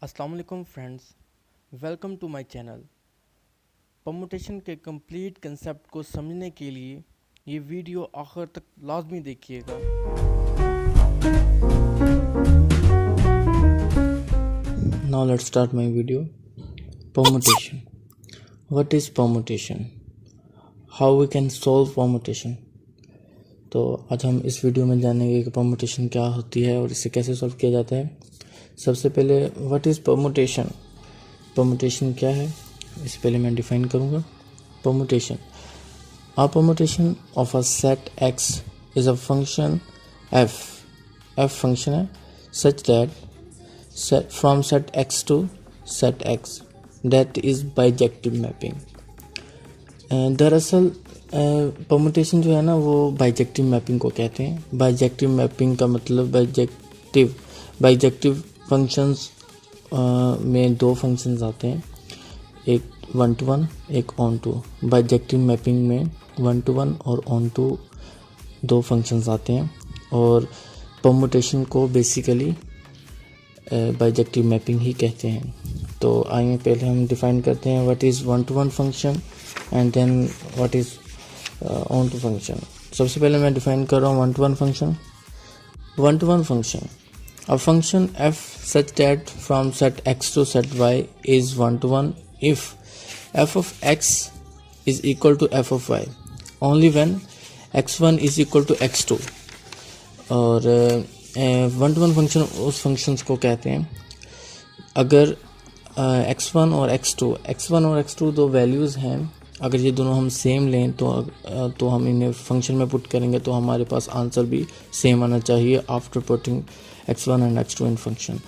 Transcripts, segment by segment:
अस्सलाम वालेकुम friends, welcome to my channel. Permutation के कंप्लीट कंसेप्ट को समझने के लिए ये वीडियो आखिर तक लाजमी देखिएगा। Now let's start my video. Permutation. What is permutation? How we can solve permutation? तो आज हम इस वीडियो में जानेंगे कि परमुटेशन क्या होती है और इसे कैसे सॉल्व किया जाता है। सबसे पहले व्हाट इज़ परमुटेशन? परमुटेशन क्या है इससे पहले मैं डिफाइन करूँगा। Permutation, a permutation of a set x is a function f function है such that set from set x to set x that is bijective mapping। दरअसल परमुटेशन जो है ना वो बाइजेक्टिव मैपिंग को कहते हैं। बाइजेक्टिव मैपिंग का मतलब बाइजेक्टिव फंक्शंस में दो फंक्शंस आते हैं, एक 1-to-1 एक on-to। बाइजेक्टिव मैपिंग में 1-to-1 और on-to दो फंक्शंस आते हैं और परमुटेशन को बेसिकली बाइजेक्टिव मैपिंग ही कहते हैं। तो आइए पहले हम डिफाइन करते हैं what is 1-to-1 function and then what is onto function. सबसे पहले मैं डिफाइन कर रहा हूँ 1-to-1 function. 1-to-1 function, a function f such that from set x to set y is 1-to-1 if f of x is equal to f of y only when x1 is equal to x2। और 1-to-1 function उस functions को कहते हैं अगर x1 और x2 दो values हैं, अगर ये दोनों हम सेम लें तो हम इन्हें फंक्शन में पुट करेंगे तो हमारे पास आंसर भी सेम आना चाहिए after putting x1 and x2 in function.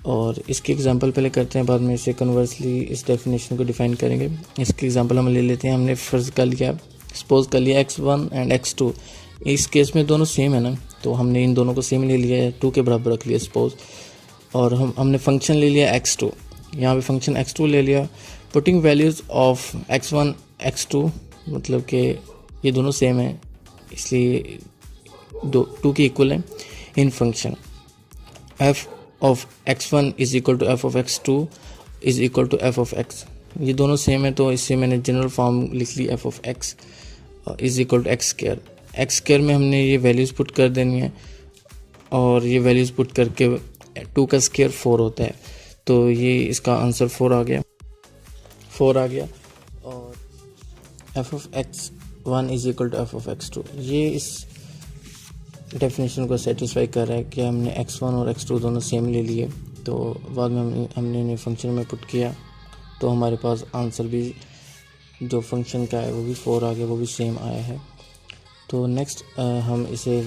और इसकी एग्जांपल पहले करते हैं, बाद में इसे कन्वर्सली इस डेफिनेशन को डिफाइन करेंगे। इसकी एग्जांपल हम ले लेते हैं। हमने फ़र्ज़ कर लिया, सपोज कर लिया x1 एंड x2, इस केस में दोनों सेम है ना, तो हमने इन दोनों को सेम ले लिया है, 2 के बराबर रख लिया सपोज। और हमने फंक्शन ले लिया x2, यहाँ पे फंक्शन x2 ले लिया, putting values of x1 x2 मतलब कि ये दोनों सेम है इसलिए 2 के इक्वल है इन function. f of x1 is equal to f of x2 is equal to f of x, ये दोनों सेम है तो इससे मैंने जनरल फॉर्म लिख ली f of x is equal to x square में हमने ये वैल्यूज़ पुट कर देनी है और ये वैल्यूज़ पुट करके 2 का स्क्वायर 4 होता है, तो ये इसका आंसर 4 आ गया। और f of x1 is equal to f of x2, ये इस डेफिनेशन को सेटिस्फाई कर रहा है कि हमने x1 और x2 दोनों सेम ले लिए, तो बाद में हमने इन्हें फंक्शन में पुट किया तो हमारे पास आंसर भी जो फंक्शन का है वो भी 4 आ गया, वो भी सेम आया है। तो नेक्स्ट हम इसे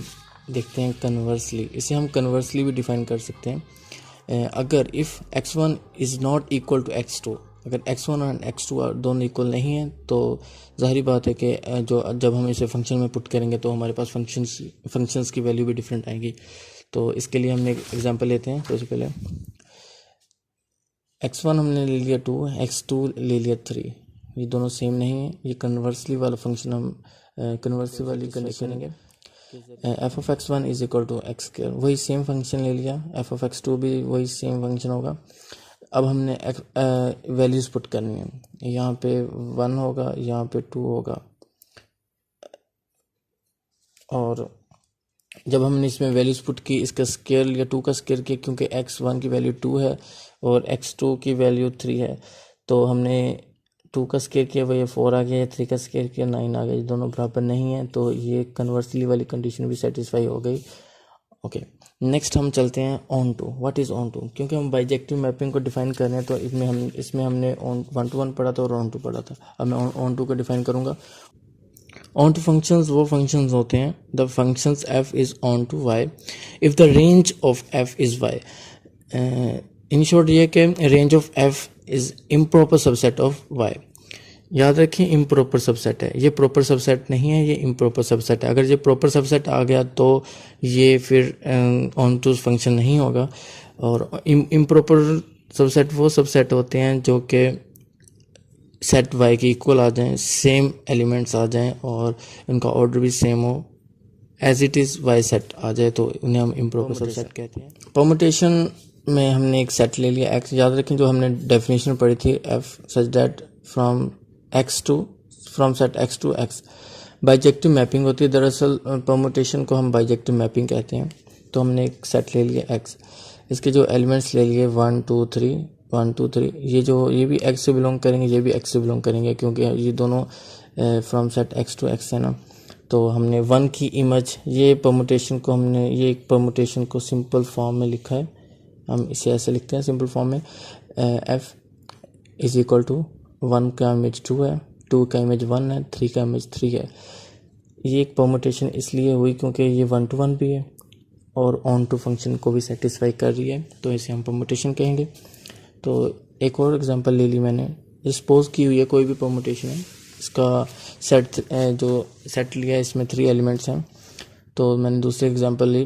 देखते हैं कन्वर्सली। इसे हम कन्वर्सली भी डिफाइन कर सकते हैं। अगर if x1 is not equal to x2, अगर x1 और x2 दोनों इक्वल नहीं हैं तो ज़ाहिर बात है कि जब हम इसे फंक्शन में पुट करेंगे तो हमारे पास फंक्शंस की वैल्यू भी डिफरेंट आएगी। तो इसके लिए हमने एक एग्जांपल लेते हैं। सबसे पहले x1 हमने ले लिया 2, x2 ले लिया 3, ये दोनों सेम नहीं है। ये कन्वर्सली वाला फंक्शन हम कन्वर्सली वाली कंडीशन है f of x1 is equal to x square, वही सेम फंक्शन ले लिया, f ऑफ x2 भी वही सेम फंक्शन होगा। अब हमने वैल्यूज़ पुट करनी है, यहाँ पे 1 होगा, यहाँ पे 2 होगा। और जब हमने इसमें वैल्यूज़ पुट की, इसका स्क्वायर लिया, 2 का स्क्वायर किया, क्योंकि x1 की वैल्यू 2 है और x2 की वैल्यू 3 है, तो हमने 2 का स्क्वायर किया वही 4 आ गया, 3 का स्क्वायर किया 9 आ गया, ये दोनों बराबर नहीं है, तो ये कन्वर्सली वाली कंडीशन भी सेटिस्फाई हो गई। ओके, नेक्स्ट हम चलते हैं onto. What is onto? क्योंकि हम बाइजेक्टिव मैपिंग को डिफाइन कर रहे हैं तो इसमें हमने ऑन 1-to-1 पढ़ा था और ऑन टू पढ़ा था। अब मैं ऑन टू को डिफाइन करूँगा। ऑन टू फंक्शंस वो फंक्शंस होते हैं, the functions f is onto y if the range of f is y। In short ये कि range of f is improper subset of y। याद रखें improper subset है, ये प्रॉपर सबसेट नहीं है, ये इम्प्रॉपर सबसेट है। अगर ये प्रॉपर सबसेट आ गया तो ये फिर ऑन टू फंक्शन नहीं होगा। और इम्प्रॉपर सबसेट वो सबसेट होते हैं जो कि सेट y के इक्वल आ जाएं, सेम एलिमेंट्स आ जाएं और इनका ऑर्डर भी सेम हो, as it is Y set आ जाए तो उन्हें हम इम्प्रॉपर सबसेट कहते हैं। परमुटेशन में हमने एक सेट ले लिया x, याद रखें जो हमने डेफिनेशन पढ़ी थी f such that from set x to x। Bijective mapping होती है, दरअसल परमुटेशन को हम बाइजेक्टिव मैपिंग कहते हैं। तो हमने एक सेट ले लिया x, इसके जो एलिमेंट्स ले लिए 1 2 3 1 2 3, ये भी x से बिलोंग करेंगे, ये भी x से बिलोंग करेंगे, क्योंकि ये दोनों from set x to x है ना। तो हमने 1 की इमेज, ये एक परमुटेशन को सिंपल फॉर्म में लिखा है, हम इसे ऐसे लिखते हैं सिंपल फॉर्म में, f इज इक्वल टू 1 का इमेज 2 है, 2 का इमेज 1 है, 3 का इमेज 3 है। ये एक परमुटेशन इसलिए हुई क्योंकि ये 1 to 1 भी है और ऑन टू फंक्शन को भी सेटिस्फाई कर रही है, तो इसे हम परमुटेशन कहेंगे। तो एक और एग्जांपल ले ली मैंने, सपोज की हुई है कोई भी परमुटेशन है, इसका जो सेट लिया है इसमें 3 एलिमेंट्स हैं। तो मैंने दूसरी एग्जांपल ली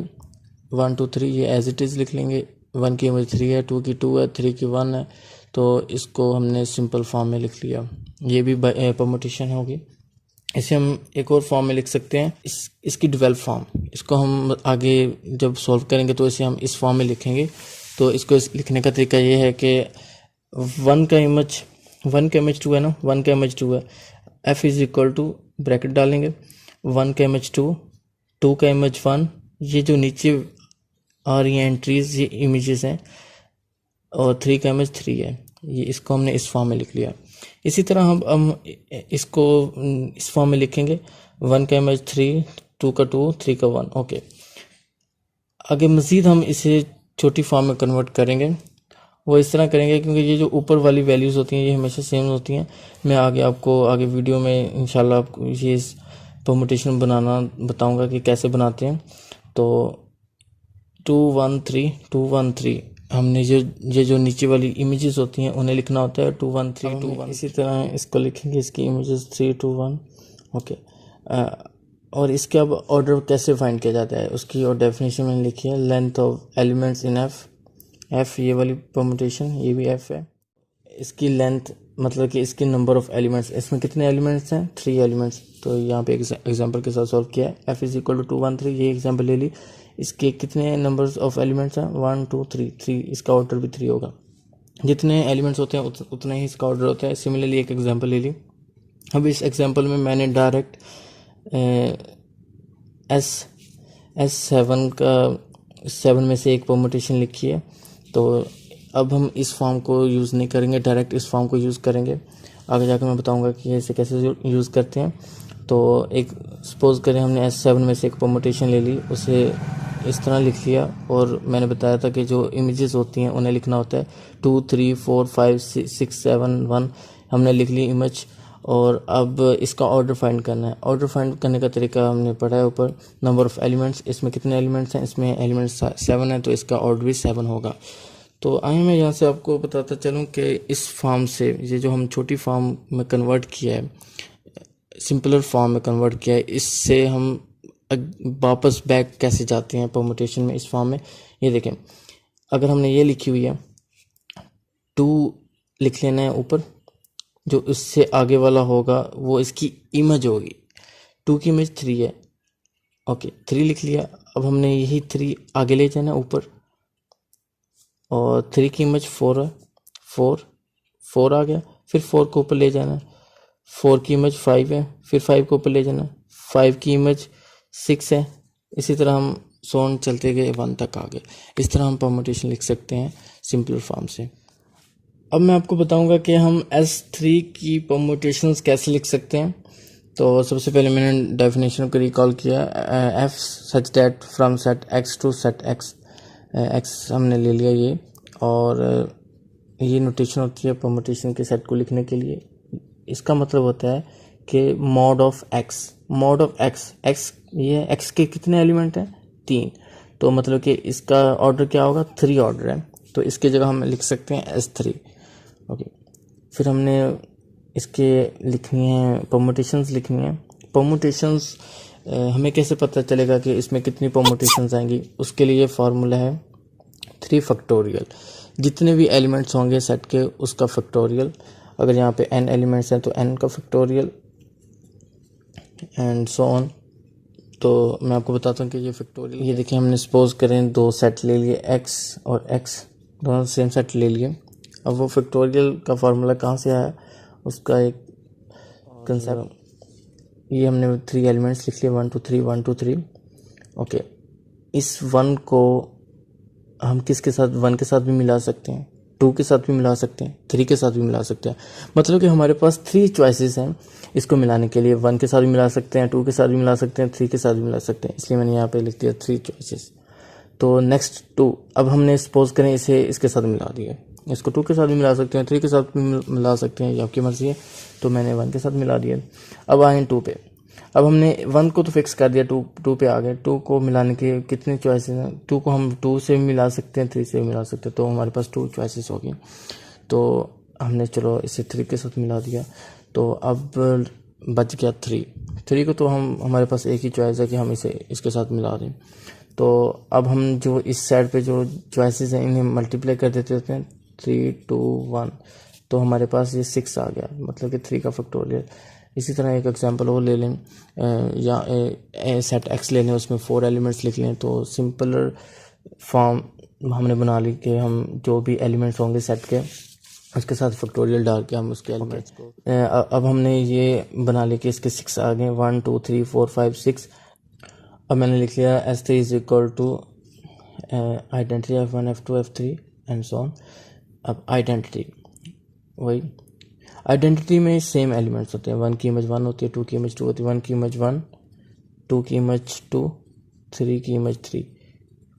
1 2 3, ये एज इट इज़ लिख लेंगे, 1 की इमेज 3 है, 2 की 2 है, 3 की 1 है, तो इसको हमने सिंपल फॉर्म में लिख लिया, ये भी परमुटेशन होगी। इसे हम एक और फॉर्म में लिख सकते हैं, इसकी डेवलप फॉर्म, इसको हम आगे जब सॉल्व करेंगे तो इसे हम इस फॉर्म में लिखेंगे। तो इसको लिखने का तरीका ये है कि 1 का इमेज 2 है ना, 1 का इमेज 2 है, f is equal to bracket डालेंगे 1 का इमेज 2, 2 का इमेज 1, ये जो नीचे आ रही हैं एंट्रीज ये इमेजेस हैं, और 3 का इमेज 3 है, ये इसको हमने इस फॉर्म में लिख लिया। इसी तरह हम इसको इस फॉर्म में लिखेंगे 1 का इमेज 3, 2 का 2, 3 का 1। ओके, आगे मज़ीद हम इसे छोटी फॉर्म में कन्वर्ट करेंगे, वो इस तरह करेंगे क्योंकि ये जो ऊपर वाली वैल्यूज़ होती हैं ये हमेशा सेम होती हैं। मैं आगे वीडियो में इंशाल्लाह आपको ये परमुटेशन बनाना बताऊंगा कि कैसे बनाते हैं। तो 2 1 3 2 1 3 हमने ये जो नीचे वाली इमेजेस होती हैं उन्हें लिखना होता है 2 1 3 2 1। इसी तरह इसको लिखेंगे, इसकी इमेजेस 3 2 1। ओके, और इसके अब ऑर्डर कैसे फाइंड किया जाता है उसकी और डेफिनेशन मैंने लिखी है, length of elements in F ये वाली परमुटेशन, ये भी एफ है। इसकी लेंथ मतलब कि इसकी नंबर ऑफ एलिमेंट्स, इसमें कितने एलिमेंट्स हैं, 3 एलिमेंट्स। तो यहाँ पे एग्जांपल के साथ सॉल्व किया है, एफ इज इक्वल टू 2 1 3, ये एग्जांपल ले ली, इसके कितने नंबर्स ऑफ एलिमेंट्स हैं 1 2 3 3, इसका ऑर्डर भी 3 होगा, जितने एलिमेंट्स होते हैं उतना ही इसका ऑर्डर होता है। सिमिलरली एक एग्जांपल ले ली, अब इस एग्जांपल में मैंने डायरेक्ट S7 का 7 में से एक परमुटेशन लिखी है। तो अब हम इस फॉर्म को यूज़ नहीं करेंगे, डायरेक्ट इस फॉर्म को यूज़ करेंगे। आगे जाकर मैं बताऊंगा कि इसे कैसे यूज़ करते हैं। तो एक सपोज करें हमने S7 में से एक परमुटेशन ले ली, उसे इस तरह लिख लिया, और मैंने बताया था कि जो इमेजेस होती हैं उन्हें लिखना होता है 2 3 4 5 6 7 1, हमने लिख ली इमेज। और अब इसका ऑर्डर फाइंड करना है। ऑर्डर फाइंड करने का तरीका हमने पढ़ा है ऊपर, नंबर ऑफ़ एलिमेंट्स, इसमें कितने एलिमेंट्स हैं, इसमें एलिमेंट्स 7 है, तो इसका ऑर्डर भी 7 होगा। तो आइए मैं यहाँ से आपको बताता चलूँ कि इस फॉर्म से, ये जो हम छोटी फॉर्म में कन्वर्ट किया है, सिंपलर फॉर्म में कन्वर्ट किया है, इससे हम वापस बैक कैसे जाते हैं परमुटेशन में इस फॉर्म में। ये देखें, अगर हमने ये लिखी हुई है 2 लिख लेना है ऊपर, जो इससे आगे वाला होगा वो इसकी इमेज होगी, 2 की इमेज 3 है। ओके, 3 लिख लिया, अब हमने यही 3 आगे ले जाना ऊपर, और 3 की इमेज 4 है, 4 आ गया, फिर 4 को ऊपर ले जाना, 4 की इमेज 5 है, फिर 5 को ऊपर ले जाना, 5 की इमेज 6 है। इसी तरह हम सोन चलते गए 1 तक आ गए। इस तरह हम परमुटेशन लिख सकते हैं सिंपल फॉर्म से। अब मैं आपको बताऊंगा कि हम S3 की परमुटेशंस कैसे लिख सकते हैं। तो सबसे पहले मैंने डेफिनेशन को रिकॉल किया, f such that from set x to set x हमने ले लिया ये, और ये नोटेशन होती है परमुटेशन के सेट को लिखने के लिए। इसका मतलब होता है कि मॉड ऑफ x, ये x के कितने एलिमेंट हैं, 3, तो मतलब कि इसका ऑर्डर क्या होगा, 3 ऑर्डर है, तो इसकी जगह हम लिख सकते हैं S3। ओके, फिर हमने इसके लिखनी है परमुटेशंस लिखनी है। परमुटेशंस हमें कैसे पता चलेगा कि इसमें कितनी परमुटेशंस आएंगी, उसके लिए फार्मूला है 3 फैक्टोरियल, जितने भी एलिमेंट्स होंगे सेट के उसका फैक्टोरियल। अगर यहाँ पे n एलिमेंट्स हैं तो n का फैक्टोरियल एंड सो ऑन। तो मैं आपको बताता हूँ कि ये फैक्टोरियल, ये देखिए हमने सपोज करें 2 सेट ले लिए x और x, दोनों सेम सेट ले लिए। अब वो फैक्टोरियल का फार्मूला कहाँ से आया, उसका एक कंसेप्ट, ये हमने 3 एलिमेंट्स लिख लिए 1 2 3 1 2 3। ओके, इस 1 को हम किसके साथ, 1 के साथ भी मिला सकते हैं, 2 के साथ भी मिला सकते हैं, 3 के साथ भी मिला सकते हैं। मतलब कि हमारे पास 3 चॉइसेस हैं इसको मिलाने के लिए। 1 के साथ भी मिला सकते हैं, 2 के साथ भी मिला सकते हैं, 3 के साथ भी मिला सकते हैं, इसलिए मैंने यहाँ पे लिख दिया 3 चॉइसेस। तो नेक्स्ट 2, अब हमने सपोज करें इसे इसके साथ मिला दिया, इसको 2 के साथ भी मिला सकते हैं, 3 के साथ भी मिला सकते हैं, ये आपकी मर्जी है। तो मैंने 1 के साथ मिला दिया। अब आए 2 पे। अब हमने 1 को तो फिक्स कर दिया, 2 पे आ गए। 2 को मिलाने के कितने चॉइसेस हैं, 2 को हम 2 से भी मिला सकते हैं, 3 से भी मिला सकते हैं, तो हमारे पास 2 चॉइसेस हो गई। तो हमने चलो इसे 3 के साथ मिला दिया। तो अब बच गया 3 को तो हमारे पास एक ही चॉइस है कि हम इसे इसके साथ मिला दें। तो अब हम जो इस साइड पे जो चॉइसेस हैं इन्हें मल्टीप्लाई कर देते हैं 3 2 1, तो हमारे पास ये 6 आ गया, मतलब कि 3 का फैक्टोरियल। इसी तरह एक एग्जांपल और ले लें, या सेट एक्स ले लें, उसमें 4 एलिमेंट्स लिख लें। तो सिंपलर फॉर्म हमने बना ली कि हम जो भी एलिमेंट्स होंगे सेट के उसके साथ फैक्टोरियल डाल के हम उसके एलिमेंट्स को अब हमने ये बना लिया कि इसके 6 आ गए, 1 2 3 4 5 6। अब मैंने लिख लिया S3 is equal to identity F1 F2 F3 and so on. अब आइडेंटिटी, वही आइडेंटिटी में सेम एलिमेंट्स होते हैं, 1 की इमेज 1 होती है, 2 की इमेज 2 होती है, 1 की इमेज 1, 2 की इमेज 2, 3 की इमेज 3।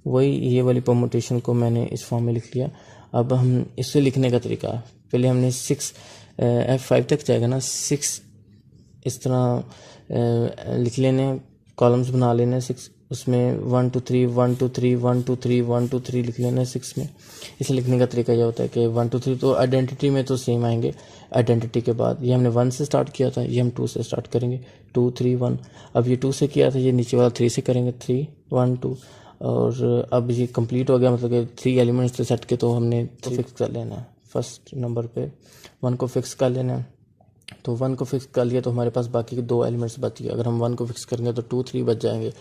वही ये वाली परमुटेशन को मैंने इस फॉर्म में लिख लिया। अब हम इसे लिखने का तरीका, पहले हमने 6 F5 तक जाएगा ना, 6 इस तरह लिख लेने, कॉलम्स बना लेने 6, उसमें 1 2 3 1 2 3 1 2 3 1 2 3 लिख लेना 6 में। इसे लिखने का तरीका यह होता है कि 1 2 3 तो आइडेंटिटी में तो सेम आएंगे। आइडेंटिटी के बाद ये हमने 1 से स्टार्ट किया था, ये हम 2 से स्टार्ट करेंगे, 2 3 1। अब ये 2 से किया था, ये नीचे वाला 3 से करेंगे, 3 1 2। और अब ये कंप्लीट हो गया, मतलब कि 3 एलिमेंट्स थे सेट के, तो हमने फिक्स कर लेना है। फर्स्ट नंबर पे 1 को फिक्स कर लेना है। तो 1 को फिक्स कर लिया तो हमारे पास बाकी के 2 एलिमेंट्स बच गए। अगर हम 1 को फिक्स करेंगे तो 2 3 बच जाएंगे।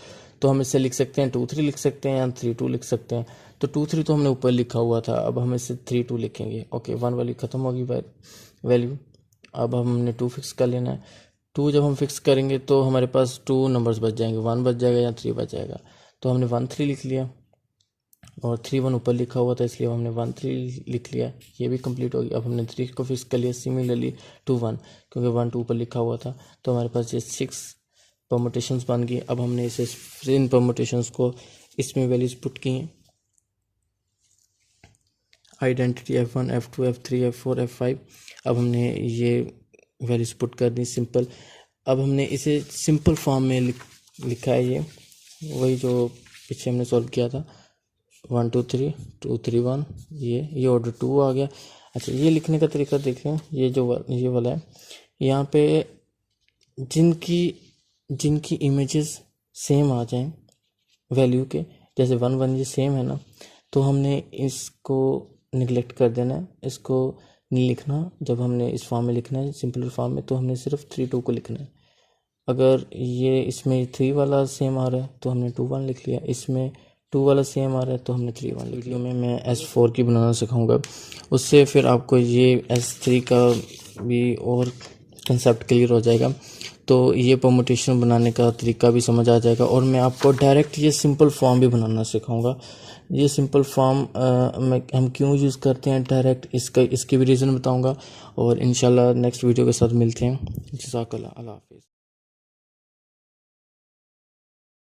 तो हम इसे लिख सकते हैं 2 3 लिख सकते हैं या 3 2 लिख सकते हैं। तो 2 3 तो हमने ऊपर लिखा हुआ था, अब हम इसे 3 2 लिखेंगे। ओके, 1 वाली ख़त्म होगी वैल्यू। अब हमने 2 फिक्स कर लेना है। 2 जब हम फिक्स करेंगे तो हमारे पास 2 नंबर्स बच जाएंगे, 1 बच जाएगा या 3 बच जाएगा। तो हमने 1 3 लिख लिया और 3 1 ऊपर लिखा हुआ था, इसलिए हमने 1 3 लिख लिया, ये भी कंप्लीट हो गया। अब हमने 3 को फिक्स कर लिया सिमिलरली 2 1, क्योंकि 1 2 ऊपर लिखा हुआ था। तो हमारे पास ये 6 परमुटेशंस बन गई। अब हमने इसे इन परमुटेशंस को इसमें वैल्यूज पुट की हैं, identity F1 F2 F3 F4 F5। अब हमने ये वैल्यूज पुट कर दी सिंपल। अब हमने इसे सिंपल फॉर्म में लिखा है, ये वही जो पीछे हमने सॉल्व किया था, 1 2 3 2 3 1, ये ऑर्डर 2 आ गया। अच्छा, ये लिखने का तरीका देख लें, ये वाला है, यहाँ पे जिनकी इमेजेस सेम आ जाएं वैल्यू के, जैसे 1 1 ये सेम है ना, तो हमने इसको निगलेक्ट कर देना है, इसको नहीं लिखना। जब हमने इस फॉर्म में लिखना है सिंपल फॉर्म में, तो हमने सिर्फ 3 2 को लिखना है। अगर ये इसमें 3 वाला सेम आ रहा है तो हमने 2 1 लिख लिया, इसमें 2 वाला सेम आ रहा है तो हमने 3 1 लिख लिया। में मैं S4 की बनाना सिखाऊंगा, उससे फिर आपको ये S3 का भी और कंसेप्ट क्लियर हो जाएगा। तो ये परमुटेशन बनाने का तरीका भी समझ आ जाएगा, और मैं आपको डायरेक्ट ये सिंपल फॉर्म भी बनाना सिखाऊंगा। ये सिंपल फॉर्म हम क्यों यूज़ करते हैं डायरेक्ट, इसकी भी रीज़न बताऊंगा। और इंशाल्लाह नेक्स्ट वीडियो के साथ मिलते हैं। जज़ाकल्लाह, अल्लाह हाफ़िज़।